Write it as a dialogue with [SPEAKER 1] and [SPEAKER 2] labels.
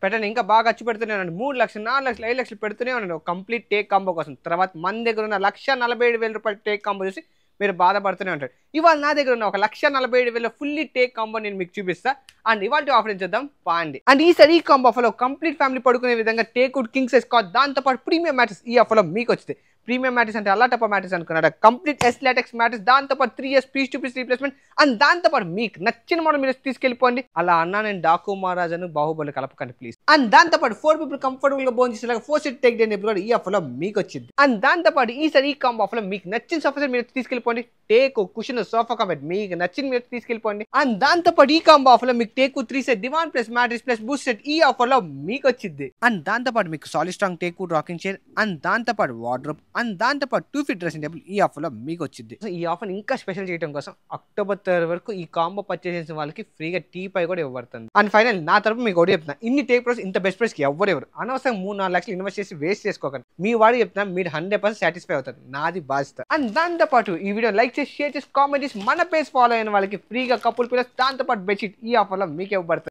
[SPEAKER 1] పెట్టండి. ఇంకా బాగా ఖర్చు పెడుతూనే ఉండండి. 3 లక్షలు, 4 లక్షలు, 5 లక్షలు పెడుతూనే ఉండండి ఒక కంప్లీట్ టేక్ కాంబో కోసం. తర్వాత మన దగ్గర ఉన్న ₹1,47,000 టేక్ కాంబో చూసి మీరు బాధపడుతూనే ఉంటారు. ఇవాళ నా దగ్గర ఉన్న ఒక 1,47,000 ఫుల్లీ టేక్ కాంబో నేను మీకు చూపిస్తా. అండ్ ఇవాళ ఆఫర్ ఏం చేద్దాం పాండి. అండ్ ఈసారి ఈ కాంబో ఆఫర్లో కంప్లీట్ ఫ్యామిలీ పడుకునే విధంగా టేక్వుడ్ కింగ్ సైజ్ కాట్, దాంతోపాటు ప్రీమియం మ్యాట్రెస్ ఈ ఆఫర్లో మీకు వచ్చింది. ప్రీమియం మ్యాట్రెస్ అంటే అలా టప్ప మ్యాట్రెస్ అనుకున్నారా? కంప్లీట్ ఎస్ లాటెక్స్ మ్యాట్రెస్, దాంతోపాటు 3 years piece to piece replacement. And దాంతోపాటు మీకు నచ్చిన మోడల్ మీరు తీసుకెళ్ళిపోండి. అలా అన్నా నేను డాకు మహారాజాను బాహుబలి కలపకండి ప్లీజ్. అండ్ దాంతోపాటు 4 people కంఫర్టబుల్ గా భోజనం చేసేలాగా 4 seat టేక్ డెన్ కూడా ఈ ఆఫర్లో మీకు వచ్చింది. అండ్ దాంతోపాటు ఈసారి ఈ కాంబో ఆఫర్లో మీకు నచ్చిన సోఫా మీరు తీసుకెళ్ళిపోండి. టేక్ కుషన్ సోఫా కబెడ్ మీకు నచ్చిన మీరు తీసుకెళ్ళిపోండి. అండ్ దాంతోపాటు ఈ కాంబో ఆఫర్లో మీకు take 3 set divan plus mattress plus boost set ఈ ఆఫర్లో మీకు వచ్చింది. అండ్ దాంతోపాటు మీకు solid strong teakwood rocking chair, and దాంతోపాటు వార్డ్రోబ్, అండ్ దాంతోపాటు 2 feet డ్రెస్సింగ్ టేబుల్ ఈ ఆఫర్లో మీకు వచ్చింది. సో ఈ ఆఫర్ ఇంకా స్పెషల్ చేయడం కోసం అక్టోబర్ 3 వరకు ఈ కాంబో పర్చేస్ చేసిన వాళ్ళకి ఫ్రీగా టీ పై కూడా ఇవ్వబడుతుంది. అండ్ ఫైనల్ నా తరపు మీకు ఒకటి చెప్తున్నా, ఇన్ని టేక్ ప్రైస్ ఇంత బెస్ట్ ప్రైస్ కి ఎవరెవరు అనవసరం 3-4 లక్షలు ఇన్వెస్ట్ చేసి వేస్ట్ చేసుకోకండి. మీ వాడికి చెప్తున్నా మీరు 100% సాటిస్ఫై అవుతారు, నాది బాధ్యత. అండ్ దాంతోపాటు ఈ వీడియో లైక్ చేసి షేర్ చేసి కామెంట్ చేసి మన పేజ్ ఫాలో అయిన వాళ్ళకి ఫ్రీగా కపుల్ పిల్లర్స్, దాంతోపాటు బెడ్షీట్ ఈ ఆఫర్లో మీకు ఇవ్వబడుతుంది.